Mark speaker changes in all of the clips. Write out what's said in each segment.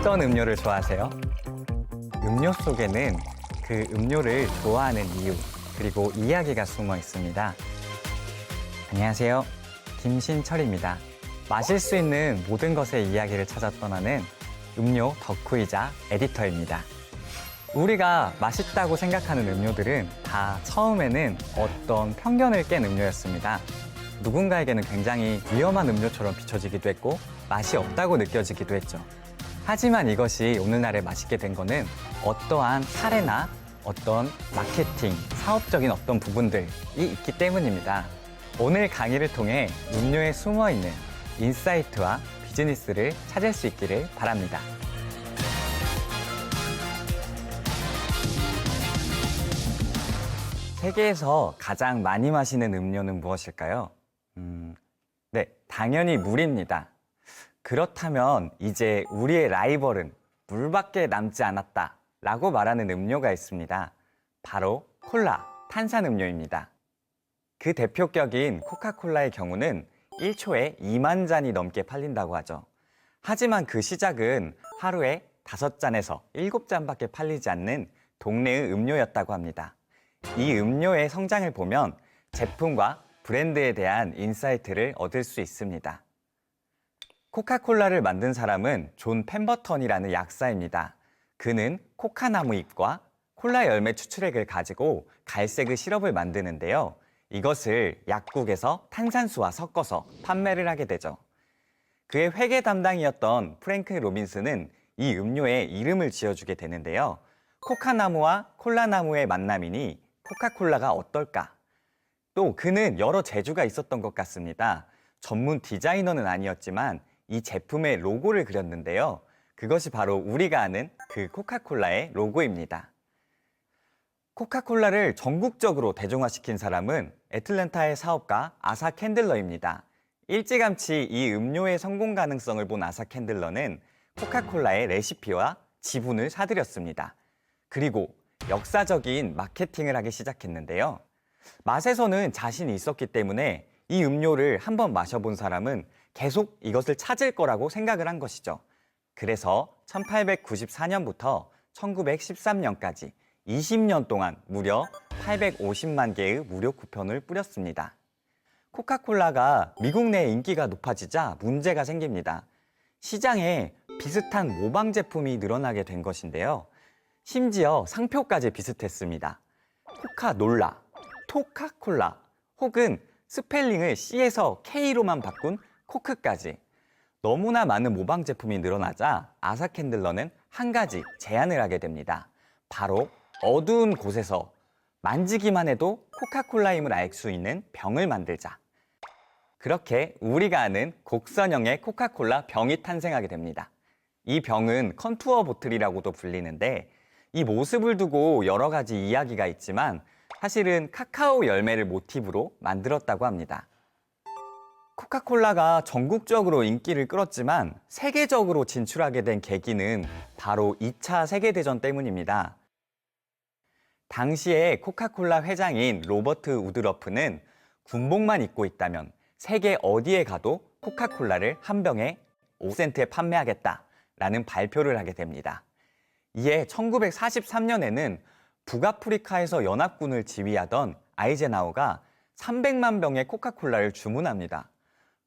Speaker 1: 어떤 음료를 좋아하세요? 음료 속에는 그 음료를 좋아하는 이유, 그리고 이야기가 숨어 있습니다. 안녕하세요. 김신철입니다. 마실 수 있는 모든 것의 이야기를 찾아 떠나는 음료 덕후이자 에디터입니다. 우리가 맛있다고 생각하는 음료들은 다 처음에는 어떤 편견을 깬 음료였습니다. 누군가에게는 굉장히 위험한 음료처럼 비춰지기도 했고 맛이 없다고 느껴지기도 했죠. 하지만 이것이 오늘날에 맛있게 된 거는 어떠한 사례나 어떤 마케팅, 사업적인 어떤 부분들이 있기 때문입니다. 오늘 강의를 통해 음료에 숨어있는 인사이트와 비즈니스를 찾을 수 있기를 바랍니다. 세계에서 가장 많이 마시는 음료는 무엇일까요? 네, 당연히 물입니다. 그렇다면 이제 우리의 라이벌은 물밖에 남지 않았다 라고 말하는 음료가 있습니다. 바로 콜라, 탄산음료입니다. 그 대표격인 코카콜라의 경우는 1초에 2만 잔이 넘게 팔린다고 하죠. 하지만 그 시작은 하루에 5잔에서 7잔밖에 팔리지 않는 동네의 음료였다고 합니다. 이 음료의 성장을 보면 제품과 브랜드에 대한 인사이트를 얻을 수 있습니다. 코카콜라를 만든 사람은 존 펜버턴이라는 약사입니다. 그는 코카나무 잎과 콜라 열매 추출액을 가지고 갈색의 시럽을 만드는데요. 이것을 약국에서 탄산수와 섞어서 판매를 하게 되죠. 그의 회계 담당이었던 프랭크 로빈스는 이 음료에 이름을 지어주게 되는데요. 코카나무와 콜라나무의 만남이니 코카콜라가 어떨까? 또 그는 여러 재주가 있었던 것 같습니다. 전문 디자이너는 아니었지만 이 제품의 로고를 그렸는데요. 그것이 바로 우리가 아는 그 코카콜라의 로고입니다. 코카콜라를 전국적으로 대중화시킨 사람은 애틀랜타의 사업가 아사 캔들러입니다. 일찌감치 이 음료의 성공 가능성을 본 아사 캔들러는 코카콜라의 레시피와 지분을 사들였습니다. 그리고 역사적인 마케팅을 하기 시작했는데요. 맛에서는 자신이 있었기 때문에 이 음료를 한번 마셔본 사람은 계속 이것을 찾을 거라고 생각을 한 것이죠. 그래서 1894년부터 1913년까지 20년 동안 무려 850만 개의 무료 쿠폰을 뿌렸습니다. 코카콜라가 미국 내 인기가 높아지자 문제가 생깁니다. 시장에 비슷한 모방 제품이 늘어나게 된 것인데요. 심지어 상표까지 비슷했습니다. 코카놀라, 토카콜라, 혹은 스펠링을 C에서 K로만 바꾼 코크까지. 너무나 많은 모방 제품이 늘어나자 아사 캔들러는 한 가지 제안을 하게 됩니다. 바로 어두운 곳에서 만지기만 해도 코카콜라임을 알 수 있는 병을 만들자. 그렇게 우리가 아는 곡선형의 코카콜라 병이 탄생하게 됩니다. 이 병은 컨투어 보틀이라고도 불리는데 이 모습을 두고 여러 가지 이야기가 있지만 사실은 카카오 열매를 모티브로 만들었다고 합니다. 코카콜라가 전국적으로 인기를 끌었지만 세계적으로 진출하게 된 계기는 바로 2차 세계대전 때문입니다. 당시에 코카콜라 회장인 로버트 우드러프는 군복만 입고 있다면 세계 어디에 가도 코카콜라를 한 병에 5센트에 판매하겠다라는 발표를 하게 됩니다. 이에 1943년에는 북아프리카에서 연합군을 지휘하던 아이젠하워가 300만 병의 코카콜라를 주문합니다.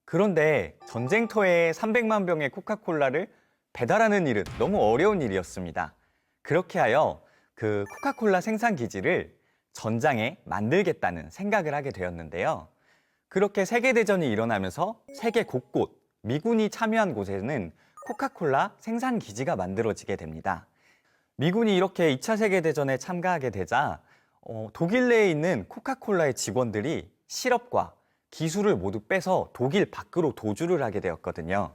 Speaker 1: 그런데 전쟁터에 300만 병의 코카콜라를 배달하는 일은 너무 어려운 일이었습니다. 그렇게 하여 그 코카콜라 생산 기지를 전장에 만들겠다는 생각을 하게 되었는데요. 그렇게 세계대전이 일어나면서 세계 곳곳 미군이 참여한 곳에는 코카콜라 생산 기지가 만들어지게 됩니다. 미군이 이렇게 2차 세계대전에 참가하게 되자 독일 내에 있는 코카콜라의 직원들이 시럽과 기술을 모두 빼서 독일 밖으로 도주를 하게 되었거든요.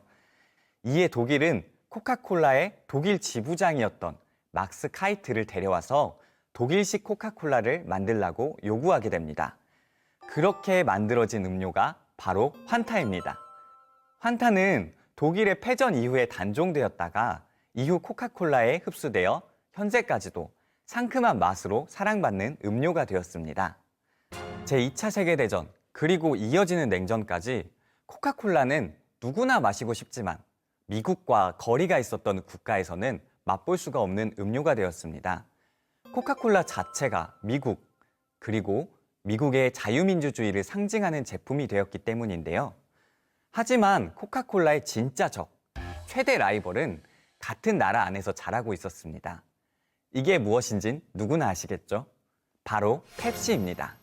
Speaker 1: 이에 독일은 코카콜라의 독일 지부장이었던 막스 카이트를 데려와서 독일식 코카콜라를 만들라고 요구하게 됩니다. 그렇게 만들어진 음료가 바로 환타입니다. 환타는 독일의 패전 이후에 단종되었다가 이후 코카콜라에 흡수되어 현재까지도 상큼한 맛으로 사랑받는 음료가 되었습니다. 제2차 세계대전 그리고 이어지는 냉전까지 코카콜라는 누구나 마시고 싶지만 미국과 거리가 있었던 국가에서는 맛볼 수가 없는 음료가 되었습니다. 코카콜라 자체가 미국, 그리고 미국의 자유민주주의를 상징하는 제품이 되었기 때문인데요. 하지만 코카콜라의 진짜 적, 최대 라이벌은 같은 나라 안에서 자라고 있었습니다. 이게 무엇인진 누구나 아시겠죠? 바로 펩시입니다.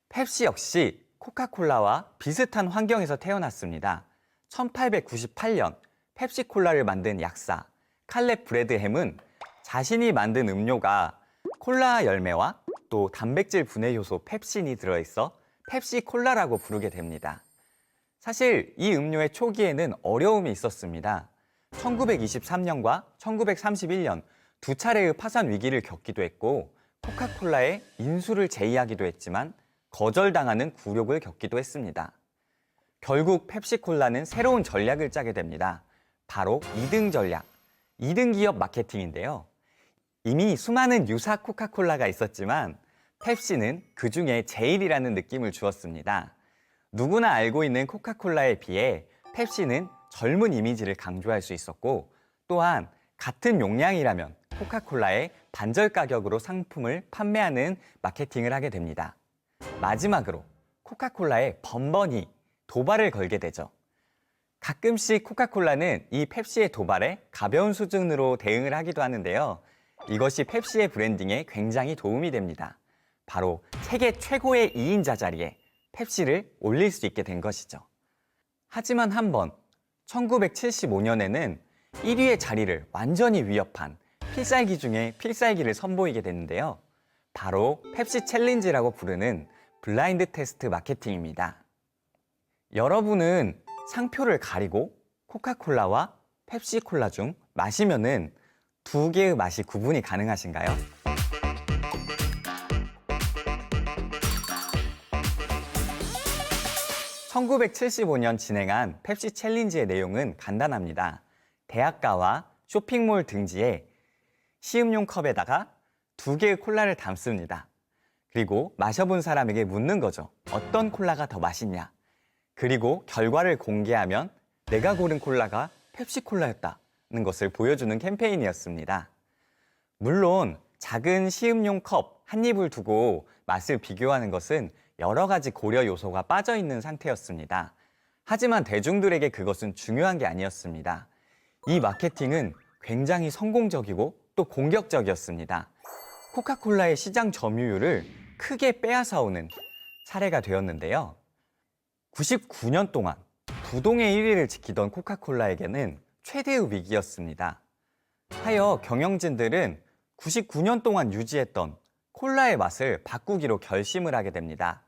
Speaker 1: 펩시 역시 코카콜라와 비슷한 환경에서 태어났습니다. 1898년 펩시콜라를 만든 약사 칼렙 브래드햄은 자신이 만든 음료가 콜라 열매와 또 단백질 분해 효소 펩신이 들어있어 펩시콜라라고 부르게 됩니다. 사실 이 음료의 초기에는 어려움이 있었습니다. 1923년과 1931년 두 차례의 파산 위기를 겪기도 했고 코카콜라의 인수를 제의하기도 했지만 거절당하는 굴욕을 겪기도 했습니다. 결국 펩시콜라는 새로운 전략을 짜게 됩니다. 바로 2등 전략, 2등 기업 마케팅인데요. 이미 수많은 유사 코카콜라가 있었지만 펩시는 그 중에 제일이라는 느낌을 주었습니다. 누구나 알고 있는 코카콜라에 비해 펩시는 젊은 이미지를 강조할 수 있었고 또한 같은 용량이라면 코카콜라의 반절 가격으로 상품을 판매하는 마케팅을 하게 됩니다. 마지막으로 코카콜라에 번번이 도발을 걸게 되죠. 가끔씩 코카콜라는 이 펩시의 도발에 가벼운 수준으로 대응을 하기도 하는데요. 이것이 펩시의 브랜딩에 굉장히 도움이 됩니다. 바로 세계 최고의 2인자 자리에 펩시를 올릴 수 있게 된 것이죠. 하지만 한번 1975년에는 1위의 자리를 완전히 위협한 필살기 중에 필살기를 선보이게 됐는데요. 바로 펩시 챌린지라고 부르는 블라인드 테스트 마케팅입니다. 여러분은 상표를 가리고 코카콜라와 펩시콜라 중 마시면은 두 개의 맛이 구분이 가능하신가요? (1975년) 진행한 펩시 챌린지의 내용은 간단합니다. 대학가와 쇼핑몰 등지에 시음용 컵에다가 두 개의 콜라를 담습니다. 그리고 마셔본 사람에게 묻는 거죠. 어떤 콜라가 더 맛있냐? 그리고 결과를 공개하면 내가 고른 콜라가 펩시콜라였다는 것을 보여주는 캠페인이었습니다. 물론 작은 시음용 컵 한 입을 두고 맛을 비교하는 것은 여러 가지 고려 요소가 빠져 있는 상태였습니다. 하지만 대중들에게 그것은 중요한 게 아니었습니다. 이 마케팅은 굉장히 성공적이고 또 공격적이었습니다. 코카콜라의 시장 점유율을 크게 빼앗아오는 사례가 되었는데요. 99년 동안 부동의 1위를 지키던 코카콜라에게는 최대의 위기였습니다. 하여 경영진들은 99년 동안 유지했던 콜라의 맛을 바꾸기로 결심을 하게 됩니다.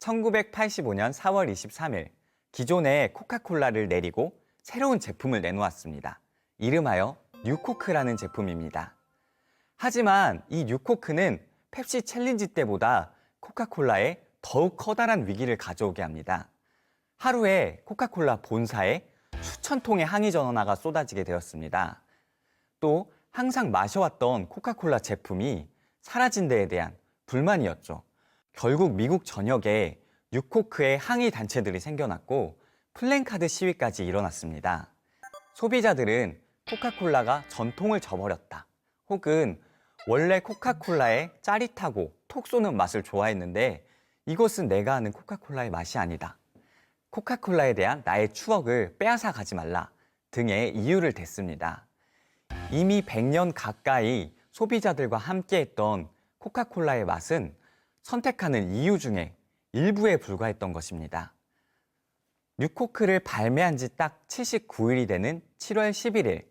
Speaker 1: 1985년 4월 23일 기존의 코카콜라를 내리고 새로운 제품을 내놓았습니다. 이름하여 뉴코크라는 제품입니다. 하지만 이 뉴코크는 펩시 챌린지 때보다 코카콜라에 더욱 커다란 위기를 가져오게 합니다. 하루에 코카콜라 본사에 수천 통의 항의 전화가 쏟아지게 되었습니다. 또 항상 마셔왔던 코카콜라 제품이 사라진 데에 대한 불만이었죠. 결국 미국 전역에 뉴코크의 항의 단체들이 생겨났고 플랜카드 시위까지 일어났습니다. 소비자들은 코카콜라가 전통을 저버렸다. 혹은 원래 코카콜라의 짜릿하고 톡 쏘는 맛을 좋아했는데 이것은 내가 아는 코카콜라의 맛이 아니다. 코카콜라에 대한 나의 추억을 빼앗아 가지 말라 등의 이유를 댔습니다. 이미 100년 가까이 소비자들과 함께했던 코카콜라의 맛은 선택하는 이유 중에 일부에 불과했던 것입니다. 뉴코크를 발매한 지 딱 79일이 되는 7월 11일,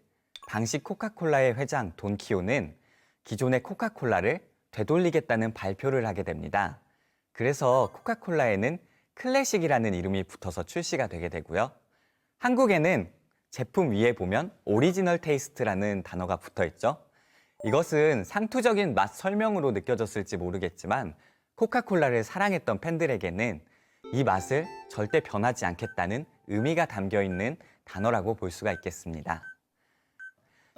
Speaker 1: 당시 코카콜라의 회장 돈키호는 기존의 코카콜라를 되돌리겠다는 발표를 하게 됩니다. 그래서 코카콜라에는 클래식이라는 이름이 붙어서 출시가 되게 되고요. 한국에는 제품 위에 보면 오리지널 테이스트라는 단어가 붙어 있죠. 이것은 상투적인 맛 설명으로 느껴졌을지 모르겠지만 코카콜라를 사랑했던 팬들에게는 이 맛을 절대 변하지 않겠다는 의미가 담겨 있는 단어라고 볼 수가 있겠습니다.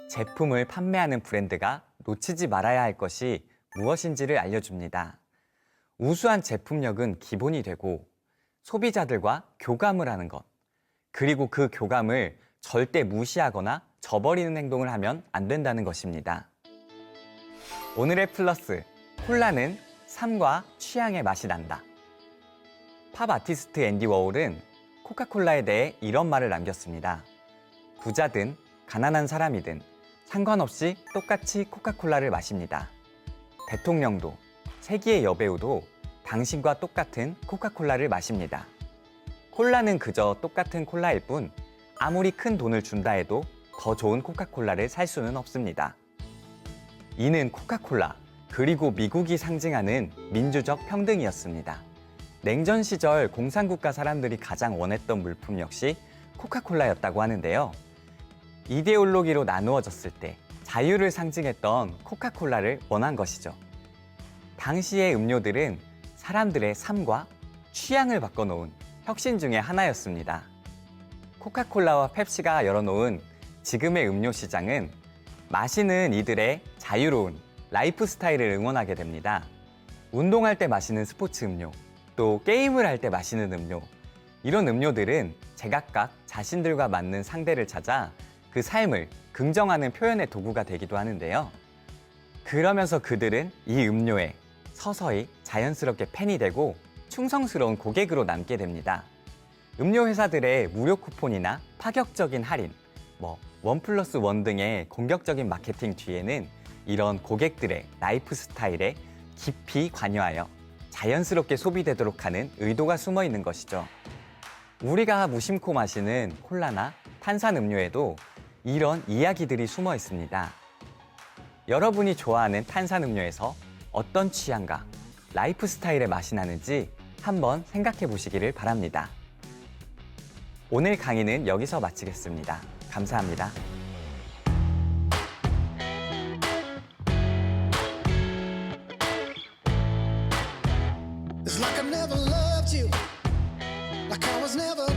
Speaker 1: 제품을 판매하는 브랜드가 놓치지 말아야 할 것이 무엇인지를 알려줍니다. 우수한 제품력은 기본이 되고 소비자들과 교감을 하는 것, 그리고 그 교감을 절대 무시하거나 저버리는 행동을 하면 안 된다는 것입니다. 오늘의 플러스, 콜라는 삶과 취향의 맛이 난다. 팝 아티스트 앤디 워홀은 코카콜라에 대해 이런 말을 남겼습니다. 부자든 가난한 사람이든 상관없이 똑같이 코카콜라를 마십니다. 대통령도 세기의 여배우도 당신과 똑같은 코카콜라를 마십니다. 콜라는 그저 똑같은 콜라일 뿐 아무리 큰 돈을 준다 해도 더 좋은 코카콜라를 살 수는 없습니다. 이는 코카콜라, 그리고 미국이 상징하는 민주적 평등이었습니다. 냉전 시절 공산국가 사람들이 가장 원했던 물품 역시 코카콜라였다고 하는데요. 이데올로기로 나누어졌을 때 자유를 상징했던 코카콜라를 원한 것이죠. 당시의 음료들은 사람들의 삶과 취향을 바꿔놓은 혁신 중의 하나였습니다. 코카콜라와 펩시가 열어놓은 지금의 음료 시장은 마시는 이들의 자유로운 라이프 스타일을 응원하게 됩니다. 운동할 때 마시는 스포츠 음료, 또 게임을 할 때 마시는 음료, 이런 음료들은 제각각 자신들과 맞는 상대를 찾아 그 삶을 긍정하는 표현의 도구가 되기도 하는데요. 그러면서 그들은 이 음료에 서서히 자연스럽게 팬이 되고 충성스러운 고객으로 남게 됩니다. 음료 회사들의 무료 쿠폰이나 파격적인 할인, 1+1 등의 공격적인 마케팅 뒤에는 이런 고객들의 라이프 스타일에 깊이 관여하여 자연스럽게 소비되도록 하는 의도가 숨어 있는 것이죠. 우리가 무심코 마시는 콜라나 탄산음료에도 이런 이야기들이 숨어 있습니다. 여러분이 좋아하는 탄산음료에서 어떤 취향과 라이프 스타일의 맛이 나는지 한번 생각해 보시기를 바랍니다. 오늘 강의는 여기서 마치겠습니다. 감사합니다.
Speaker 2: It's like I never loved you, like I was never